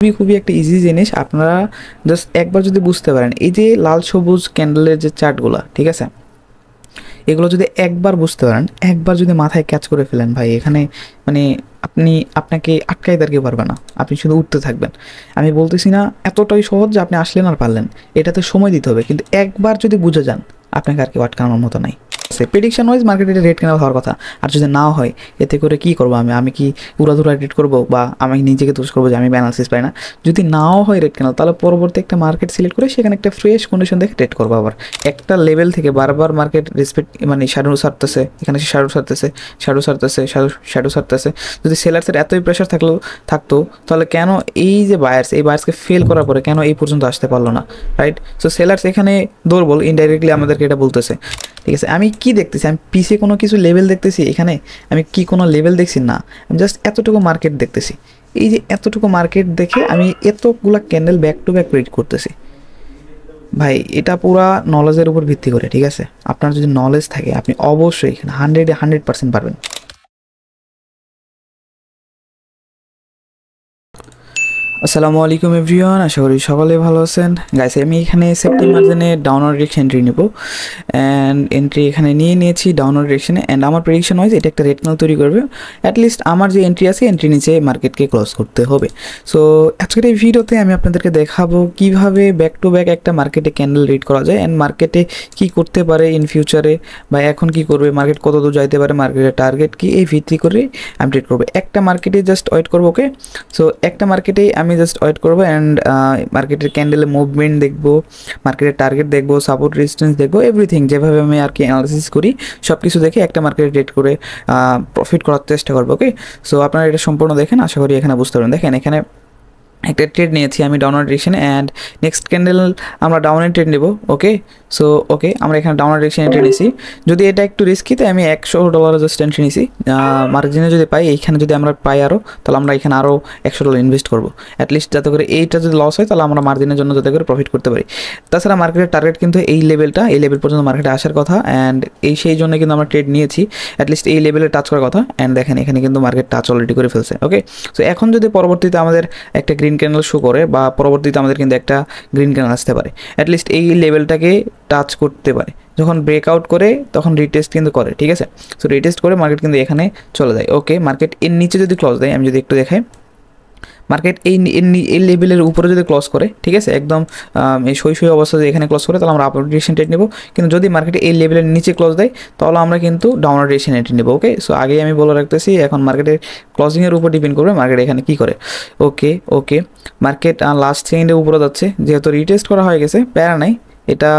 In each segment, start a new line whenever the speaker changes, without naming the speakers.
খুবই খুবই একটা ইজি জিনিস, আপনারা জাস্ট একবার যদি বুঝতে পারেন, এই যে লাল সবুজ ক্যান্ডেলের যে চার্টগুলো, ঠিক আছে, এগুলো যদি একবার বুঝতে পারেন, একবার যদি মাথায় ক্যাচ করে ফেলেন ভাই, এখানে মানে আপনাকে আটকাই দাঁড়িয়ে পারবে না, আপনি শুধু উঠতে থাকবেন। আমি বলতেছি না এতটাই সহজ যে আপনি আসলেন আর পারলেন, এটাতে সময় দিতে হবে, কিন্তু একবার যদি বুঝে যান আপনাকে আর কেউ আটকানোর মতো নাই। প্রেডিকশন ওয়াইজ মার্কেটে রেড ক্যান্ডেল হওয়ার কথা, আর যদি নাও হয় এতে করে কি করবো আমি কি উড়াধুরা ট্রেড করবো, বা আমি নিজেকে দোষ করবো যে আমি ব্যানালিসিস পাই না। যদি নাও হয় রেড ক্যান্ডেল, তাহলে পরবর্তী একটা মার্কেট সিলেক্ট করে সেখানে একটা ফ্রেশ কন্ডিশন দেখে ট্রেড করবো। আবার একটা লেভেল থেকে বারবার মার্কেট রেসপেক্ট মানে শ্যাডো সারতেছে, এখানে সে শ্যাডো সারতেছে, শ্যাডো সারতেছে, শ্যাডো সারতেছে। যদি সেলার্সের এতই প্রেশার থাকতো তাহলে কেন এই যে এই বায়ার্সকে ফেল করার পরে কেন এই পর্যন্ত আসতে পারলো না, রাইট? সো সেলার্স এখানে দুর্বল, ইনডাইরেক্টলি আমাদেরকে এটা বলতেছে। ঠিক আছে, আমি কি দেখতেছি, আমি পিছে কোনো কিছু লেভেল দেখতেছি এখানে? আমি কি কোনো লেভেল দেখছি না, আমি জাস্ট এতটুকু মার্কেট দেখতেছি। এই যে এতটুকু মার্কেট দেখে আমি এতগুলা candle back to back read করতেছি ভাই, এটা পুরা নলেজের উপর ভিত্তি করে। ঠিক আছে, আপনার যদি নলেজ থাকে আপনি অবশ্যই এখানে 100% পারবেন। আসসালামু আলাইকুম এভরিওয়ান, আশা করি সকলে ভালো আছেন। গাইস, আমি এখানে সেপ্টেম্বর দিনে ডাউনওয়ার্ড ডিরেকশন এন্ট্রি নেব, অ্যান্ড এন্ট্রি এখানে নিয়েছি ডাউনওয়ার্ড ডিরেকশনে। অ্যান্ড আমার প্রেডিকশন ওয়াইজ এটা একটা রেড ক্যান্ডেল তৈরি করবে। অ্যাটলিস্ট আমার যে এন্ট্রি আছে, এন্ট্রি নিচে মার্কেটকে ক্লোজ করতে হবে। সো আজকের এই ভিডিওতে আমি আপনাদেরকে দেখাবো কিভাবে ব্যাক টু ব্যাক একটা মার্কেটে ক্যান্ডেল রিড করা যায়, অ্যান্ড মার্কেটে কি করতে পারে ইন ফিউচারে, বা এখন কি করবে, মার্কেট কত দূর যাইতে পারে, মার্কেটের টার্গেট কি, এই ভিত্তি করে আমি ট্রেড করবো। একটা মার্কেটে জাস্ট ওয়েট করবো, ওকে? সো একটা মার্কেটেই আমি জাস্ট ওয়েট করবো, অ্যান্ড মার্কেটের ক্যান্ডেলের মুভমেন্ট দেখবো, মার্কেটের টার্গেট দেখবো, সাপোর্ট রেজিস্ট্যান্স দেখবো, এভরিথিং যেভাবে আমি আর কি অ্যানালিসিস করি সব কিছু দেখে একটা মার্কেটে ট্রেড করে প্রফিট করার চেষ্টা করবো, ওকে? সো আপনারা এটা সম্পূর্ণ দেখেন, আশা করি এখানে বুঝতে পারবেন। দেখেন এখানে একটা ট্রেড নিয়েছি আমি ডাউনওয়ার্ড ডিরেকশনে, অ্যান্ড নেক্সট ক্যান্ডেল আমরা ডাউনের ট্রেড নেব, ওকে? সো ওকে, আমরা এখানে ডাউনওয়ার্ড ডিরেকশনে এন্ট্রি নিয়েছি। যদি এটা একটু রিস্কি, তাই আমি $100 জাস্ট এন্ট্রি নিয়েছি। মার্জিনে যদি পাই, এইখানে যদি আমরা পাই আরও, তাহলে আমরা এখানে আরও $100 ইনভেস্ট করবো, অ্যাটলিস্ট যাতে করে এইটা যদি লস হয় তাহলে আমরা মার্জিনের জন্য যাতে করে প্রফিট করতে পারি। তাছাড়া মার্কেটের টার্গেট কিন্তু এই লেভেল পর্যন্ত মার্কেটে আসার কথা, অ্যান্ড সেই জন্য কিন্তু আমরা ট্রেড নিয়েছি, অ্যাটলিস্ট এই লেভেলে টাচ করার কথা। অ্যান্ড দেখেন এখানে কিন্তু মার্কেট টাচ অলরেডি করে ফেলছে, ওকে? সো এখন যদি পরবর্তীতে আমাদের একটা গ্রিন ক্যান্ডেল শো করে, বা পরবর্তীতে আমাদের কিন্তু একটা গ্রিন ক্যান্ডেল আসতে পারে, অ্যাটলিস্ট এই লেভেলটাকে টাচ করতে পারে। যখন ব্রেকআউট করে তখন রিটেস্ট কিন্তু করে, ঠিক আছে? সো রিটেস্ট করে মার্কেট কিন্তু এখানে চলে যায়, ওকে? মার্কেট এর নিচে যদি ক্লোজ দেয়, আমি যদি একটু দেখাই, মার্কেট এই লেভেলের উপরে যদি ক্লোজ করে, ঠিক আছে, একদম এই সই অবস্থা যদি এখানে ক্লোজ করে, তাহলে আমরা আপওয়ার্ড ডিরেকশন ট্রেড নেব। কিন্তু যদি মার্কেটে এই লেভেলের নিচে ক্লোজ দেয়, তাহলে আমরা কিন্তু ডাউনওয়ার্ড ডিরেকশন এন্ট্রি নেব, ওকে? সো আগেই আমি বলে রাখতেছি, এখন মার্কেটের ক্লোজিংয়ের উপর ডিপেন্ড করবে মার্কেট এখানে কী করে, ওকে? মার্কেট লাস্ট সেকেন্ডের উপরে যাচ্ছে, যেহেতু রিটেস্ট করা হয়ে গেছে, প্যারা নাই, এটা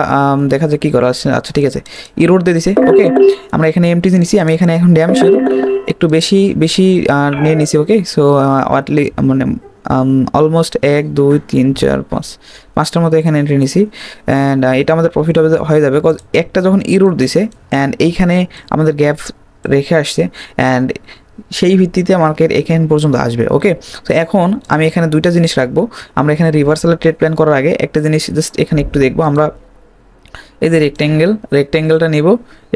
দেখা যায় কী করা আসছে। আচ্ছা ঠিক আছে, ইরোড দিয়ে দিছে, ওকে? আমরা এখানে এমটিসি নিছি, আমি এখানে এখন ড্যাম শিওর একটু বেশি নিয়ে নিছি, ওকে? সো ওয়াটলি মানে অলমোস্ট 1 2 3 4 5টার মতো এখানে এন্ট্রি নিছি, অ্যান্ড এটা আমাদের প্রফিট হয়ে যাবে, বিকজ একটা যখন ইরোড দিছে অ্যান্ড এইখানে আমাদের গ্যাপ রেখে আসছে, অ্যান্ড সেই ভিত্তিতে মার্কেট এখান পর্যন্ত আসবে, ওকে? তো এখন আমি এখানে দুইটা জিনিস রাখবো। আমরা এখানে রিভার্সালের ট্রেড প্ল্যান করার আগে একটা জিনিস জাস্ট এখানে একটু দেখবো। আমরা এই যে রেক্ট্যাঙ্গেলটা নিব,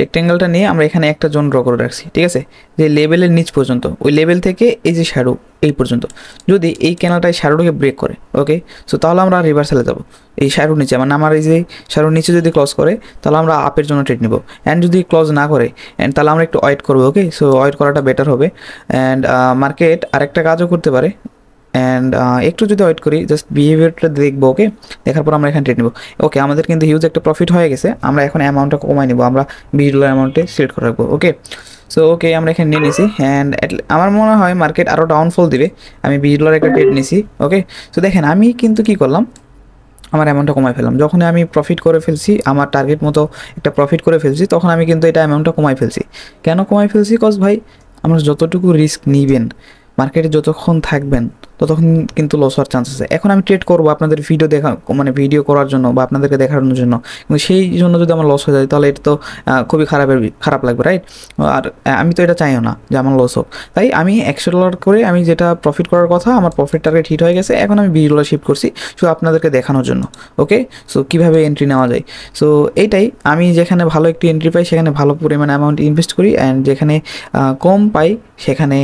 রেক্ট্যাঙ্গেলটা নিয়ে আমরা এখানে একটা জোন ড্র করে রাখছি, ঠিক আছে? যে লেভেলের নিচ পর্যন্ত, ওই লেভেল থেকে এই যে শ্যাডো এই পর্যন্ত, যদি এই ক্যানেলটায় শ্যাডোটাকে ব্রেক করে, ওকে? সো তাহলে আমরা রিভার্সালে যাব। এই শ্যাডোর নিচে মানে আমার এই যে শ্যাডোর নিচে যদি ক্লোজ করে, তাহলে আমরা আপের জন্য ট্রেড নেব। অ্যান্ড যদি ক্লোজ না করে, অ্যান্ড তাহলে আমরা একটু ওয়েট করবো, ওকে? সো ওয়েট করাটা বেটার হবে। অ্যান্ড মার্কেট আরেকটা কাজও করতে পারে, অ্যান্ড একটু যদি ওয়েট করি, জাস্ট বিহেভিয়ারটা দেখবো, ওকে? দেখার পর আমরা এখানে ট্রেড নেব, ওকে? আমাদের কিন্তু হিউজ একটা প্রফিট হয়ে গেছে, আমরা এখন অ্যামাউন্টটা কমাই নেব, আমরা $20 অ্যামাউন্টে সিলেক্ট করে রাখবো, ওকে? সো ওকে, আমরা এখানে নিয়ে নিছি, অ্যান্ড আমার মনে হয় মার্কেট আরও ডাউনফল দিবে। আমি $20 একটা ট্রেড নিছি, ওকে? সো দেখেন আমি কিন্তু কী করলাম, আমার অ্যামাউন্টটা কমাই ফেললাম। যখন আমি প্রফিট করে ফেলছি, আমার টার্গেট মতো একটা প্রফিট করে ফেলছি, তখন আমি কিন্তু এটা অ্যামাউন্টটা কমাই ফেলছি। কেন কমাই ফেলছি? কজ ভাই, আমরা যতটুকু রিস্ক নিবেন, মার্কেটে যতক্ষণ থাকবেন, ততক্ষণ কিন্তু লস হওয়ার চান্স আছে। এখন আমি ট্রেড করবো আপনাদের ভিডিও করার জন্য বা আপনাদেরকে দেখানোর জন্য, কিন্তু সেই জন্য যদি আমার লস হয়ে যায়, তাহলে এটা তো খুবই খারাপ লাগবে, রাইট? আর আমি তো এটা চাইও না যে আমার লস হোক। তাই আমি $100 করে আমি যেটা প্রফিট করার কথা, আমার প্রফিট টার্গেট হিট হয়ে গেছে, এখন আমি $20 শিফট করছি শুধু আপনাদেরকে দেখানোর জন্য, ওকে? সো কীভাবে এন্ট্রি নেওয়া যায়, সো এইটাই, আমি যেখানে ভালো একটি এন্ট্রি পাই সেখানে ভালো পরিমাণে অ্যামাউন্ট ইনভেস্ট করি, অ্যান্ড যেখানে কম পাই সেখানে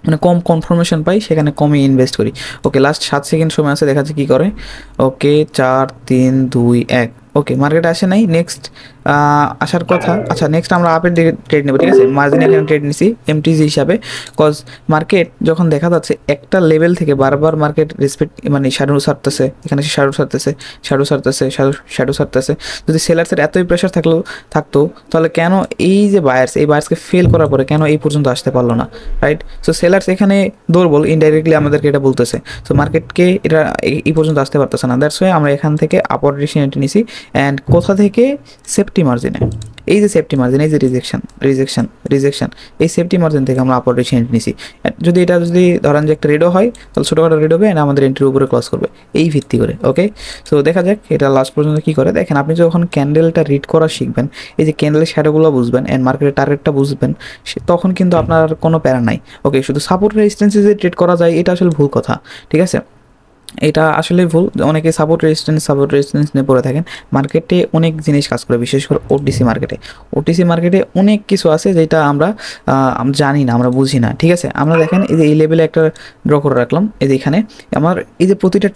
মানে কম কনফার্মেশন পাই, সেখানে কমই ইনভেস্ট করি। ওকে, লাস্ট 7 সেকেন্ড সময় আছে, দেখাচ্ছে কী করে। ওকে, 4 3 2 1। ওকে, মার্কেট আসে নাই, নেক্সট আসার কথা। আচ্ছা, নেক্সট আমরা আপের দিকে ট্রেড নেবো, ঠিক আছে। মার্জিন এখানে ট্রেড নিছি এমটিজি হিসাবে, কজ মার্কেট যখন দেখা যাচ্ছে একটা লেভেল থেকে বারবার মার্কেট রেসপেক্ট মানে শ্যাডো ছাড়তেছে, এখানে শ্যাডো ছাড়তেছে, শ্যাডো ছাড়তেছে, শ্যাডো ছাড়তেছে। যদি সেলার্সের এতই প্রেশার থাকতো তাহলে কেন এই যে বায়ার্স, এই বায়ার্সকে ফেল করার পরে কেন এই পর্যন্ত আসতে পারলো না, রাইট? সো সেলার্স এখানে দুর্বল, ইনডাইরেক্টলি আমাদেরকে এটা বলতেছে। সো মার্কেটকে এটা এই পর্যন্ত আসতে পারতেছে না, দ্যাটস ওয়াই আমরা এখান থেকে আপওয়ার্ড ডিরেকশন এন্ট্রি নিছি। অ্যান্ড কোথা থেকে? সেফটি মার্জিনে। এই যে সেফটি মার্জিন, এই যে রিজেকশন, এই সেফটি মার্জিন থেকে আমরা আপওয়ার্ড ডিরেকশন এন্ট্রি নিছি। যদি এটা যদি ধরেন যে একটা রেডও হয়, তাহলে ছোটোখাটো রেড হবে, অ্যান্ড আমাদের এন্ট্রির উপরে ক্লস করবে এই ভিত্তি করে। ওকে, সো দেখা যাক এটা লাস্ট পর্যন্ত কী করে। দেখেন, আপনি যখন ক্যান্ডেলটা রিড করা শিখবেন, এই যে ক্যান্ডেলের শ্যাডোগুলো বুঝবেন অ্যান্ড মার্কেটের টার্গেটটা বুঝবেন, তখন কিন্তু আপনার কোনো প্যারা নাই। ওকে, শুধু সাপোর্ট রেজিস্ট্যান্সে যে ট্রেড করা যায় এটা আসলে ভুল কথা, ঠিক আছে। এটা আসলে ভুল, অনেকে সাপোর্ট রেজিস্ট্যান্স নিয়ে পড়ে থাকেন। মার্কেটে অনেক জিনিস কাজ করে, বিশেষ করে ওটিসি মার্কেটে অনেক কিছু আছে যেটা আমরা জানি না, আমরা বুঝি না, ঠিক আছে। আমরা দেখেন এই যে এই লেভেলে একটা ড্র করে রাখলাম, এই যে এখানে আমার এই যে প্রতিটা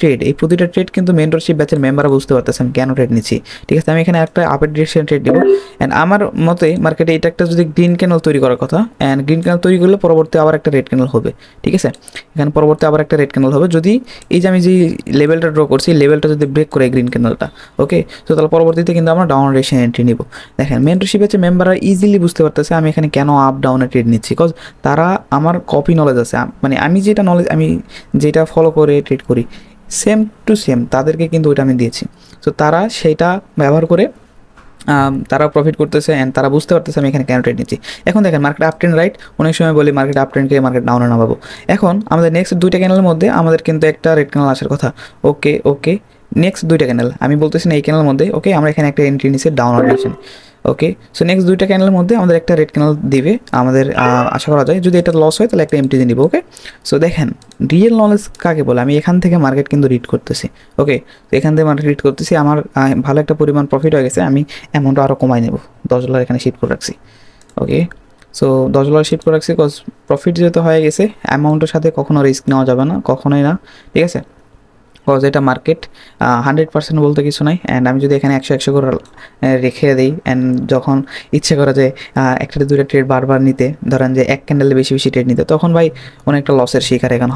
ট্রেড কিন্তু মেন্টরশিপ ব্যাচের মেম্বাররা বুঝতে পারতেছে আমি কেন ট্রেড নিচ্ছি, ঠিক আছে। আমি এখানে একটা আপের ডিরেকশন ট্রেড দেবো, অ্যান্ড আমার মতে মার্কেটে এটা একটা যদি গ্রিন ক্যানেল তৈরি করার কথা, অ্যান্ড গ্রিন ক্যানেল তৈরি করলে পরবর্তী আবার একটা রেড ক্যানেল হবে, ঠিক আছে। এখানে পরবর্তী আবার একটা রেড ক্যানেল হবে যদি এই যে আমি যে লেভেলটা ড্র করছি, লেভেলটা যদি ব্রেক করে গ্রিন ক্যানেলটা। ওকে, তো তাহলে পরবর্তীতে কিন্তু আমরা ডাউন ডিরেকশন এন্ট্রি নিব। দেখেন, মেন্টরশিপ আছে মেম্বাররা ইজিলি বুঝতে পারতেছে আমি এখানে কেন আপ ডাউনে ট্রেড নিচ্ছি, বিকজ তারা আমার কপি নলেজ আছে, মানে আমি যেটা ফলো করে ট্রেড করি সেম টু সেম তাদেরকে কিন্তু ওইটা আমি দিয়েছি। তো তারা সেইটা ব্যবহার করে তারা প্রফিট করতেছে, অ্যান্ড তারা বুঝতে পারতেছে আমি এখানে কেন ট্রেড নিচ্ছি। এখন দেখেন, মার্কেট আপ ট্রেন্ড, রাইট? অনেক সময় বলি মার্কেট আপ ট্রেন্ডকে মার্কেট ডাউনে নামাবো। এখন আমাদের নেক্সট 2টা ক্যানেলের মধ্যে আমাদের কিন্তু একটা রেড ক্যানেল আসার কথা। ওকে, নেক্সট 2টা ক্যানেল, আমি বলতেছি না এই ক্যানেলের মধ্যে। ওকে, আমরা এখানে একটা এন্ট্রি নিচ্ছি ডাউন ডিরেকশন। ওকে, সো নেক্সট 2টা ক্যানেলের মধ্যে আমাদের একটা রেড ক্যানেল দিবে, আমাদের আশা করা যায়। যদি এটা লস হয় তাহলে একটা এমটি নিব। ওকে, সো দেখেন রিয়েল নলেজ কাকে বলে, আমি এখান থেকে মার্কেট কিন্তু রিড করতেছি। ওকে, তো এখান থেকে মার্কেট রিড করতেছি, আমার ভালো একটা পরিমাণ প্রফিট হয়ে গেছে। আমি অ্যামাউন্টটা আরও কমাই নেব, $10 এখানে শিফট করে রাখছি। ওকে, সো $10 শিফট করে রাখছি, কজ প্রফিট যেহেতু হয়ে গেছে, অ্যামাউন্টের সাথে কখনো রিস্ক নেওয়া যাবে না, কখনোই না, ঠিক আছে। কজ এটা মার্কেট 100% বলতে কিছু নাই। অ্যান্ড আমি যদি এখানে 100 করে রেখে দিই, অ্যান্ড যখন ইচ্ছে করে যে একটা 2টা ট্রেড বারবার নিতে, ধরেন যে এক ক্যান্ডেলে বেশি ট্রেড নিতে, তখন ভাই অনেকটা লসের শিকার এখন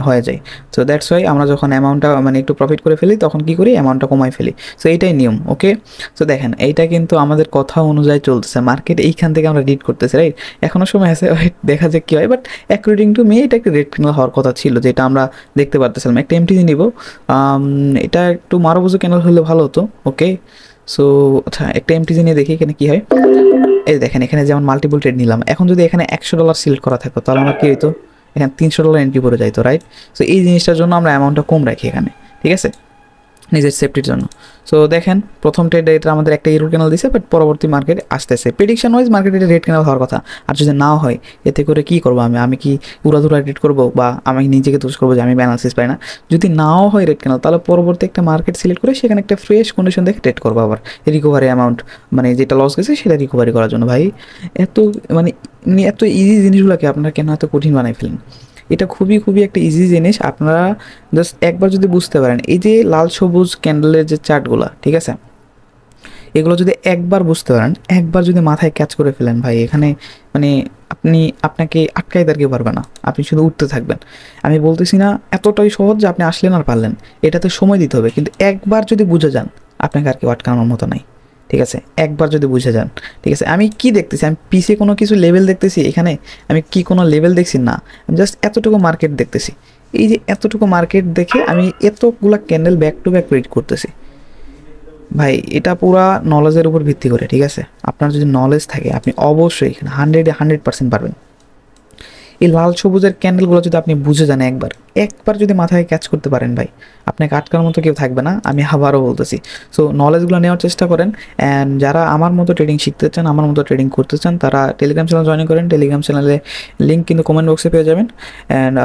হয়ে যায়। সো দ্যাটস ওয়াই আমরা যখন অ্যামাউন্টটা একটু প্রফিট করে ফেলি তখন কী করি, অ্যামাউন্টটা কমাই ফেলি। সো এইটাই নিয়ম। ওকে, সো দেখেন এইটা কিন্তু আমাদের কথা অনুযায়ী চলতেছে, মার্কেট এইখান থেকে আমরা রিড করতেছি, রাইট? এখনও সময় আছে, দেখা যাক কী হয়। বাট অ্যাকর্ডিং টু মি এটা একটা রেড ক্যান্ডেল হওয়ার কথা ছিল, যেটা আমরা দেখতে পারতেছিলাম। একটা এমটিজি নিব, এটা একটু মারোবুজো ক্যানেল হলে ভালো হতো। ওকে, সো আচ্ছা একটা এমটিজি নিয়ে দেখি এখানে কী হয়। এই দেখেন, এখানে যেমন মাল্টিপল ট্রেড নিলাম, এখন যদি এখানে $100 সিলেক্ট করা থাকতো তাহলে আমার কী হইতো, এখানে $300 এন্ট্রি পড়ে যাইতো, রাইট? সো এই জিনিসটার জন্য আমরা অ্যামাউন্টটা কম রাখি এখানে, ঠিক আছে, নিজের সেফটির জন্য। সো দেখেন, প্রথম ট্রেড এটা আমাদের একটা ইউরো ক্যানেল দিছে, বাট পরবর্তী মার্কেট আসতেছে, প্রেডিকশন ওয়াইজ মার্কেটে রেড ক্যানেল হওয়ার কথা। আর যদি নাও হয়, এতে করে কী করবো, আমি কি উড়াধুরা ট্রেড করবো, বা আমি নিজেকে দোষ করবো যে আমি ব্যানালিসিস পাই না? যদি নাও হয় রেড ক্যানেল, তাহলে পরবর্তী একটা মার্কেট সিলেক্ট করে সেখানে একটা ফ্রেশ কন্ডিশন দেখে ট্রেড করবো, আবার রিকভারি অ্যামাউন্ট, যেটা লস গেছে সেটা রিকভারি করার জন্য। ভাই এত এত ইজি জিনিসগুলোকে আপনারা কেন এত কঠিন বানাই ফেলেন? এটা খুবই একটা ইজি জিনিস, আপনারা জাস্ট একবার যদি বুঝতে পারেন। এই যে লাল সবুজ ক্যান্ডেলের যে চার্টগুলো, ঠিক আছে, এগুলো যদি একবার বুঝতে পারেন, একবার যদি মাথায় ক্যাচ করে ফেলেন, ভাই এখানে আপনাকে আটকাই দাঁড়িয়ে পারবে না, আপনি শুধু উঠতে থাকবেন। আমি বলতেছি না এতটাই সহজ যে আপনি আসলেন আর পারলেন, এটাতে সময় দিতে হবে, কিন্তু একবার যদি বুঝে যান আপনাকে আর কেউ আটকানোর মতো নাই, ঠিক আছে। একবার যদি বুঝে যান, ঠিক আছে। আমি কি দেখতেছি, আমি পিছে কোনো কিছু লেভেল দেখতেছি, এখানে আমি কি কোনো লেভেল দেখছি না, আমি জাস্ট এতটুকু মার্কেট দেখতেছি। এই যে এতটুকু মার্কেট দেখে আমি এতগুলা candle back to back read করতেছি। ভাই এটা পুরা নলেজের উপর ভিত্তি করে, ঠিক আছে। আপনার যদি নলেজ থাকে আপনি অবশ্যই এখানে 100% পারবেন। এই লাল সবুজের ক্যান্ডেলগুলো যদি আপনি বুঝে যান, একবার যদি মাথায় ক্যাচ করতে পারেন, ভাই আপনাকে আটকানোর মতো কেউ থাকবে না, আমি আবারও বলতেছি। সো নলেজগুলো নেওয়ার চেষ্টা করেন, অ্যান্ড যারা আমার মতো ট্রেডিং শিখতে চান, আমার মতো ট্রেডিং করতে চান, তারা টেলিগ্রাম চ্যানেল জয়েন করেন। টেলিগ্রাম চ্যানেলে লিঙ্ক কিন্তু কমেন্ট বক্সে পেয়ে যাবেন। অ্যান্ড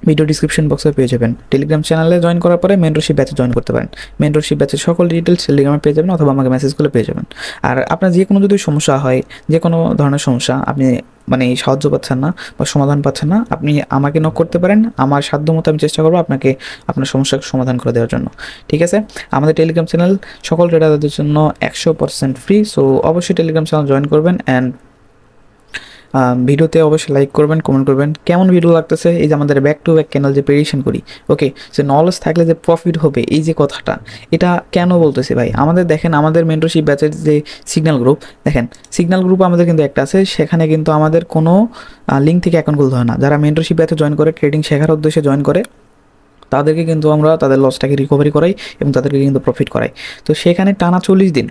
ভিডিও ডিসক্রিপশন বক্সে পেয়ে যাবেন। টেলিগ্রাম চ্যানেলে জয়েন করার পরে মেন্টরশিপ ব্যাচে জয়েন করতে পারেন। মেন্টরশিপ ব্যাচের সকল ডিটেলস টেলিগ্রামে পেয়ে যাবেন অথবা আমাকে মেসেজ করলে পেয়ে যাবেন। আর আপনার যে কোনো যদি সমস্যা হয়, যে কোনো ধরনের সমস্যা আপনি মানে সাহায্য পাচ্ছেন না বা সমাধান পাচ্ছেন না, আপনি আমাকে নক করতে পারেন। আমার সাধ্যমতো আমি চেষ্টা করবো আপনাকে আপনার সমস্যার সমাধান করে দেওয়ার জন্য। ঠিক আছে, আমাদের টেলিগ্রাম চ্যানেল সকল ট্রেডারদের জন্য 100% ফ্রি। সো অবশ্যই টেলিগ্রাম চ্যানেল জয়েন করবেন অ্যান্ড ভিডিওতে অবশ্যই লাইক করবেন, কমেন্ট করবেন কেমন ভিডিও লাগতেছে। এই যে আমাদের ব্যাক টু ব্যাক ক্যানেল যে প্রেডিকশন করি, ওকে, সে নলেজ থাকলে যে প্রফিট হবে, এই যে কথাটা, এটা কেন বলতেছে ভাই? আমাদের দেখেন, আমাদের মেন্টরশিপ ব্যাচের যে সিগন্যাল গ্রুপ, দেখেন সিগন্যাল গ্রুপ আমাদের কিন্তু একটা আছে, সেখানে কিন্তু আমাদের কোনো লিঙ্ক থেকে অ্যাকাউন্ট খুলতে হয় না। যারা মেন্টরশিপ ব্যাচে জয়েন করে, ট্রেডিং শেখার উদ্দেশ্যে জয়েন করে, তাদেরকে কিন্তু আমরা তাদের লসটাকে রিকভারি করাই এবং তাদেরকে কিন্তু প্রফিট করাই। তো সেখানে টানা 40 দিন,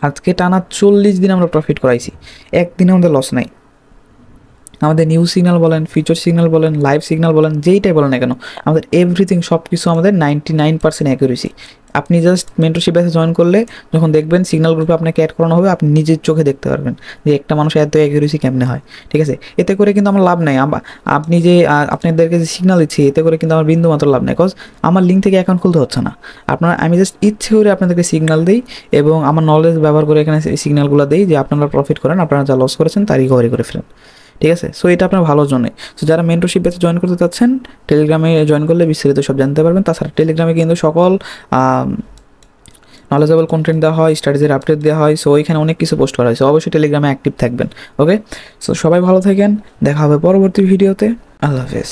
আজকে টানা 40 দিন আমরা প্রফিট করাইছি, একদিনে আমাদের লস নাই। আমাদের নিউজ সিগন্যাল বলেন, ফিউচার সিগন্যাল বলেন, লাইভ সিগন্যাল বলেন, যেইটাই বলেন না কেন, আমাদের এভরিথিং সব কিছু আমাদের 99% অ্যাকুরেসি। আপনি জাস্ট মেন্টরশিপ ব্যাচে জয়েন করলে যখন দেখবেন সিগন্যাল গ্রুপে আপনাকে অ্যাড করানো হবে, আপনি নিজের চোখে দেখতে পারবেন যে একটা মানুষ এত অ্যাকুরেসি কেমনে হয়। ঠিক আছে, এতে করে কিন্তু আমার লাভ নেই। আপনি যে আপনাদেরকে যে সিগন্যাল দিচ্ছি, এতে করে কিন্তু আমার বিন্দু মাত্র লাভ নেই, বিকজ আমার লিঙ্ক থেকে অ্যাকাউন্ট খুলতে হচ্ছে না। আমি জাস্ট ইচ্ছে করে আপনাদেরকে সিগন্যাল দিই এবং আমার নলেজ ব্যবহার করে এখানে সিগন্যালগুলো দিই যে আপনারা প্রফিট করেন, আপনারা যা লস করেছেন তার রিকভারি করে ফেলেন। ঠিক আছে, সো এটা আপনার ভালোর জন্যই। সো যারা মেন্টরশিপ ব্যাচে জয়েন করতে চাচ্ছেন, টেলিগ্রামে জয়েন করলে বিস্তারিত সব জানতে পারবেন। তাছাড়া টেলিগ্রামে কিন্তু সকল নলেজেবল কন্টেন্ট দেওয়া হয়, স্ট্র্যাটেজির আপডেট দেওয়া হয়। সো ওইখানে অনেক কিছু পোস্ট করা হয়। সো অবশ্যই টেলিগ্রামে অ্যাক্টিভ থাকবেন। ওকে, সো সবাই ভালো থাকেন, দেখা হবে পরবর্তী ভিডিওতে। আল্লাহ হাফেজ।